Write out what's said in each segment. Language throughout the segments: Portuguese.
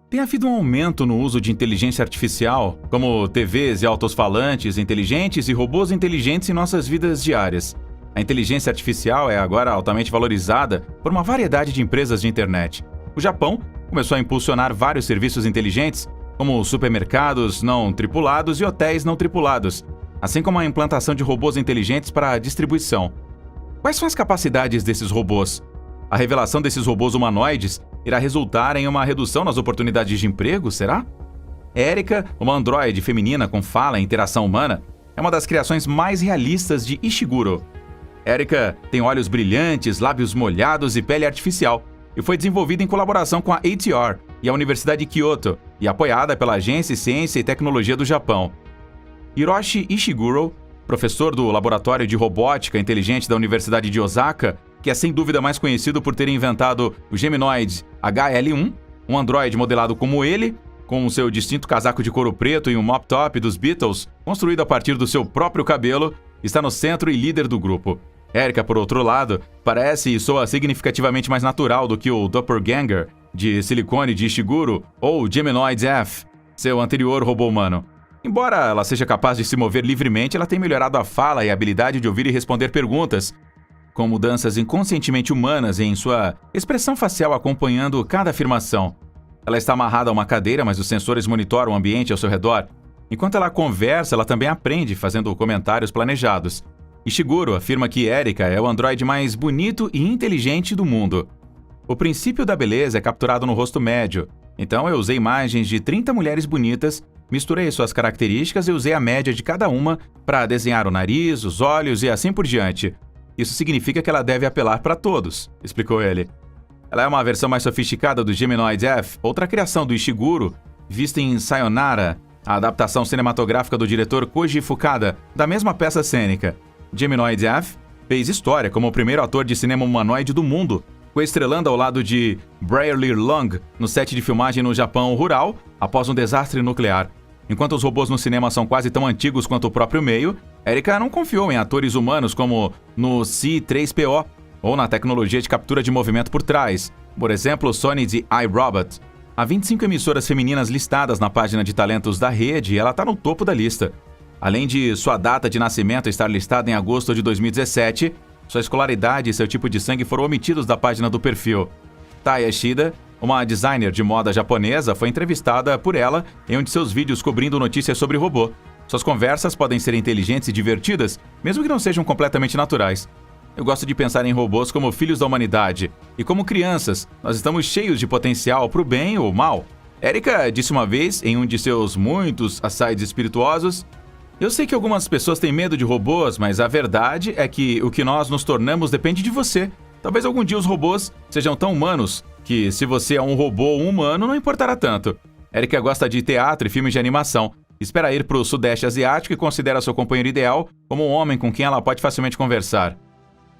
Tem havido um aumento no uso de inteligência artificial, como TVs e alto-falantes inteligentes e robôs inteligentes em nossas vidas diárias. A inteligência artificial é agora altamente valorizada por uma variedade de empresas de internet. O Japão começou a impulsionar vários serviços inteligentes, como supermercados não tripulados e hotéis não tripulados, assim como a implantação de robôs inteligentes para a distribuição. Quais são as capacidades desses robôs? A revelação desses robôs humanoides irá resultar em uma redução nas oportunidades de emprego, será? Erika, uma androide feminina com fala e interação humana, é uma das criações mais realistas de Ishiguro. Erika tem olhos brilhantes, lábios molhados e pele artificial, e foi desenvolvida em colaboração com a ATR e a Universidade de Kyoto, e apoiada pela Agência de Ciência e Tecnologia do Japão. Hiroshi Ishiguro, professor do Laboratório de Robótica Inteligente da Universidade de Osaka, que é sem dúvida mais conhecido por ter inventado o Geminoid HL1, um androide modelado como ele, com o seu distinto casaco de couro preto e um mop top dos Beatles, construído a partir do seu próprio cabelo, está no centro e líder do grupo. Erika, por outro lado, parece e soa significativamente mais natural do que o Doppelganger de silicone de Ishiguro ou o Geminoid F, seu anterior robô humano. Embora ela seja capaz de se mover livremente, ela tem melhorado a fala e a habilidade de ouvir e responder perguntas, com mudanças inconscientemente humanas em sua expressão facial acompanhando cada afirmação. Ela está amarrada a uma cadeira, mas os sensores monitoram o ambiente ao seu redor. Enquanto ela conversa, ela também aprende, fazendo comentários planejados. Ishiguro afirma que Erika é o androide mais bonito e inteligente do mundo. O princípio da beleza é capturado no rosto médio, então eu usei imagens de 30 mulheres bonitas, misturei suas características e usei a média de cada uma para desenhar o nariz, os olhos e assim por diante. Isso significa que ela deve apelar para todos, explicou ele. Ela é uma versão mais sofisticada do Geminoid F, outra criação do Ishiguro, vista em Sayonara, a adaptação cinematográfica do diretor Koji Fukada, da mesma peça cênica. Geminoid F fez história como o primeiro ator de cinema humanoide do mundo, coestrelando ao lado de Brierly Long no set de filmagem no Japão rural após um desastre nuclear. Enquanto os robôs no cinema são quase tão antigos quanto o próprio meio, Erika não confiou em atores humanos como no C-3PO ou na tecnologia de captura de movimento por trás, por exemplo, Sony de iRobot. Há 25 emissoras femininas listadas na página de talentos da rede e ela está no topo da lista. Além de sua data de nascimento estar listada em agosto de 2017, sua escolaridade e seu tipo de sangue foram omitidos da página do perfil. Taya Shida, uma designer de moda japonesa, foi entrevistada por ela em um de seus vídeos cobrindo notícias sobre robô. Suas conversas podem ser inteligentes e divertidas, mesmo que não sejam completamente naturais. Eu gosto de pensar em robôs como filhos da humanidade. E como crianças, nós estamos cheios de potencial para o bem ou mal. Erika disse uma vez, em um de seus muitos asides espirituosos: "Eu sei que algumas pessoas têm medo de robôs, mas a verdade é que o que nós nos tornamos depende de você. Talvez algum dia os robôs sejam tão humanos que, se você é um robô ou um humano, não importará tanto." Erika gosta de teatro e filmes de animação. Espera ir para o Sudeste Asiático e considera seu companheiro ideal como um homem com quem ela pode facilmente conversar.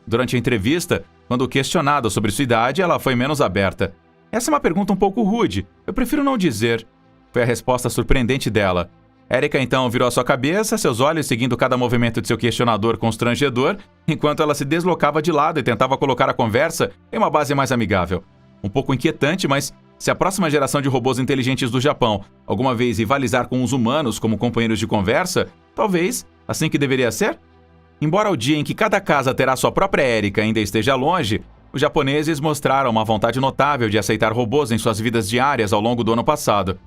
Durante a entrevista, quando questionada sobre sua idade, ela foi menos aberta. "Essa é uma pergunta um pouco rude. Eu prefiro não dizer." Foi a resposta surpreendente dela. Erika então virou a sua cabeça, seus olhos seguindo cada movimento de seu questionador constrangedor, enquanto ela se deslocava de lado e tentava colocar a conversa em uma base mais amigável. Um pouco inquietante, mas se a próxima geração de robôs inteligentes do Japão alguma vez rivalizar com os humanos como companheiros de conversa, talvez assim que deveria ser? Embora o dia em que cada casa terá sua própria Erika ainda esteja longe, os japoneses mostraram uma vontade notável de aceitar robôs em suas vidas diárias ao longo do ano passado.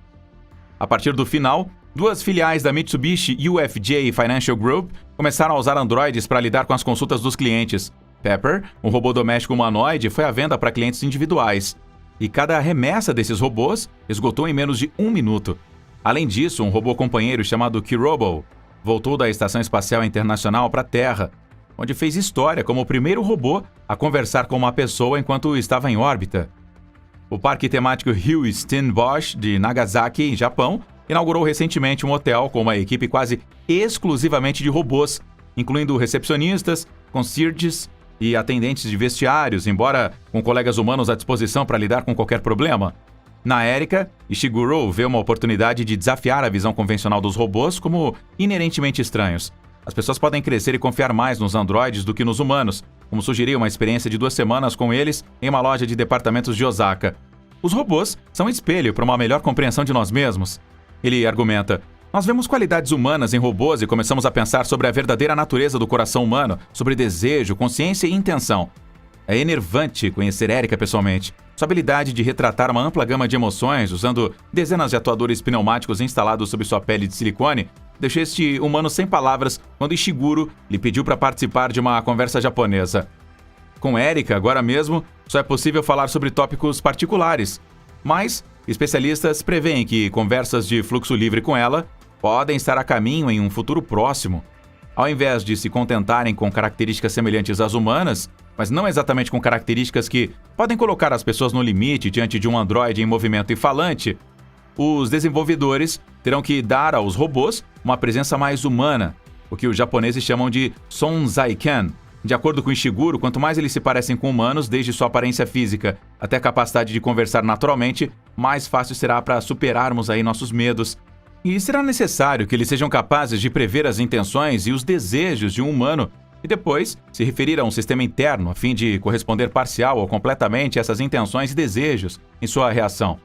A partir do final, duas filiais da Mitsubishi UFJ Financial Group começaram a usar androides para lidar com as consultas dos clientes. Pepper, um robô doméstico humanoide, foi à venda para clientes individuais. E cada remessa desses robôs esgotou em menos de 1 minuto. Além disso, um robô companheiro chamado Kirobo voltou da Estação Espacial Internacional para a Terra, onde fez história como o primeiro robô a conversar com uma pessoa enquanto estava em órbita. O parque temático Hyu-Steenbosch de Nagasaki, Japão, inaugurou recentemente um hotel com uma equipe quase exclusivamente de robôs, incluindo recepcionistas, concierges e atendentes de vestiários, embora com colegas humanos à disposição para lidar com qualquer problema. Na Erika, Ishiguro vê uma oportunidade de desafiar a visão convencional dos robôs como inerentemente estranhos. As pessoas podem crescer e confiar mais nos androides do que nos humanos, como sugeriu uma experiência de 2 semanas com eles em uma loja de departamentos de Osaka. Os robôs são espelho para uma melhor compreensão de nós mesmos. Ele argumenta: nós vemos qualidades humanas em robôs e começamos a pensar sobre a verdadeira natureza do coração humano, sobre desejo, consciência e intenção. É enervante conhecer Erika pessoalmente. Sua habilidade de retratar uma ampla gama de emoções usando dezenas de atuadores pneumáticos instalados sob sua pele de silicone deixou este humano sem palavras quando Ishiguro lhe pediu para participar de uma conversa japonesa. Com Erika, agora mesmo, só é possível falar sobre tópicos particulares, mas especialistas preveem que conversas de fluxo livre com ela podem estar a caminho em um futuro próximo. Ao invés de se contentarem com características semelhantes às humanas, mas não exatamente com características que podem colocar as pessoas no limite diante de um androide em movimento e falante, os desenvolvedores terão que dar aos robôs uma presença mais humana, o que os japoneses chamam de Sonzaiken. De acordo com Ishiguro, quanto mais eles se parecem com humanos, desde sua aparência física até a capacidade de conversar naturalmente, mais fácil será para superarmos aí nossos medos. E será necessário que eles sejam capazes de prever as intenções e os desejos de um humano e depois se referir a um sistema interno a fim de corresponder parcial ou completamente a essas intenções e desejos em sua reação.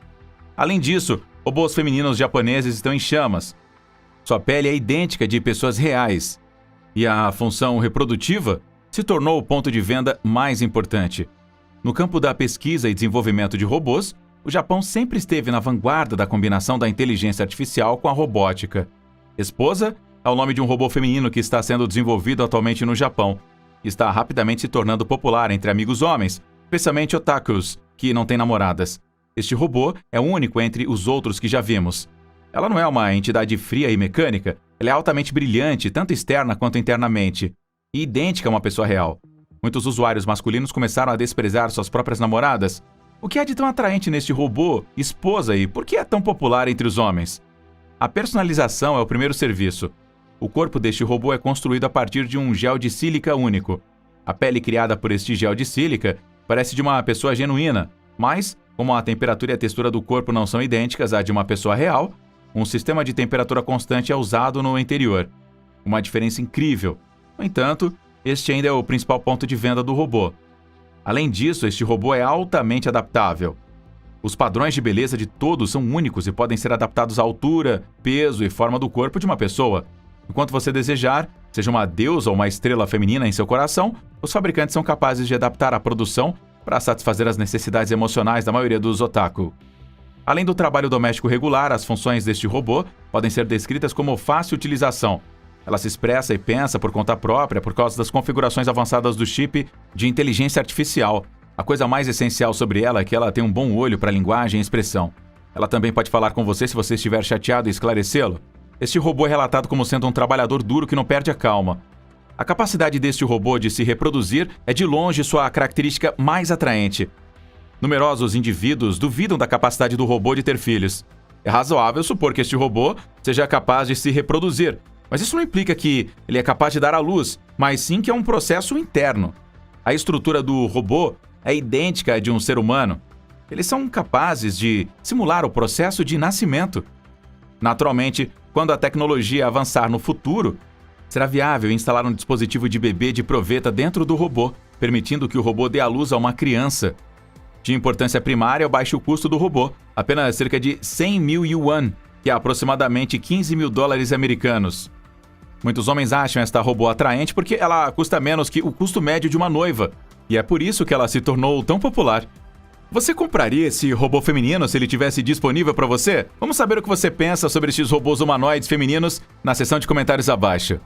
Além disso, robôs femininos japoneses estão em chamas. Sua pele é idêntica de pessoas reais. E a função reprodutiva se tornou o ponto de venda mais importante. No campo da pesquisa e desenvolvimento de robôs, o Japão sempre esteve na vanguarda da combinação da inteligência artificial com a robótica. Esposa é o nome de um robô feminino que está sendo desenvolvido atualmente no Japão e está rapidamente se tornando popular entre amigos homens, especialmente otakus, que não têm namoradas. Este robô é único entre os outros que já vimos. Ela não é uma entidade fria e mecânica, ela é altamente brilhante, tanto externa quanto internamente, e idêntica a uma pessoa real. Muitos usuários masculinos começaram a desprezar suas próprias namoradas. O que há de tão atraente neste robô, esposa, e por que é tão popular entre os homens? A personalização é o primeiro serviço. O corpo deste robô é construído a partir de um gel de sílica único. A pele criada por este gel de sílica parece de uma pessoa genuína, mas, como a temperatura e a textura do corpo não são idênticas à de uma pessoa real, um sistema de temperatura constante é usado no interior. Uma diferença incrível. No entanto, este ainda é o principal ponto de venda do robô. Além disso, este robô é altamente adaptável. Os padrões de beleza de todos são únicos e podem ser adaptados à altura, peso e forma do corpo de uma pessoa. Enquanto você desejar, seja uma deusa ou uma estrela feminina em seu coração, os fabricantes são capazes de adaptar a produção para satisfazer as necessidades emocionais da maioria dos otaku. Além do trabalho doméstico regular, as funções deste robô podem ser descritas como fácil utilização. Ela se expressa e pensa por conta própria por causa das configurações avançadas do chip de inteligência artificial. A coisa mais essencial sobre ela é que ela tem um bom olho para linguagem e expressão. Ela também pode falar com você se você estiver chateado e esclarecê-lo. Este robô é relatado como sendo um trabalhador duro que não perde a calma. A capacidade deste robô de se reproduzir é de longe sua característica mais atraente. Numerosos indivíduos duvidam da capacidade do robô de ter filhos. É razoável supor que este robô seja capaz de se reproduzir, mas isso não implica que ele é capaz de dar à luz, mas sim que é um processo interno. A estrutura do robô é idêntica à de um ser humano. Eles são capazes de simular o processo de nascimento. Naturalmente, quando a tecnologia avançar no futuro, será viável instalar um dispositivo de bebê de proveta dentro do robô, permitindo que o robô dê à luz a uma criança. De importância primária é o baixo custo do robô, apenas cerca de 100 mil yuan, que é aproximadamente 15 mil dólares americanos. Muitos homens acham esta robô atraente porque ela custa menos que o custo médio de uma noiva, e é por isso que ela se tornou tão popular. Você compraria esse robô feminino se ele tivesse disponível para você? Vamos saber o que você pensa sobre estes robôs humanoides femininos na seção de comentários abaixo.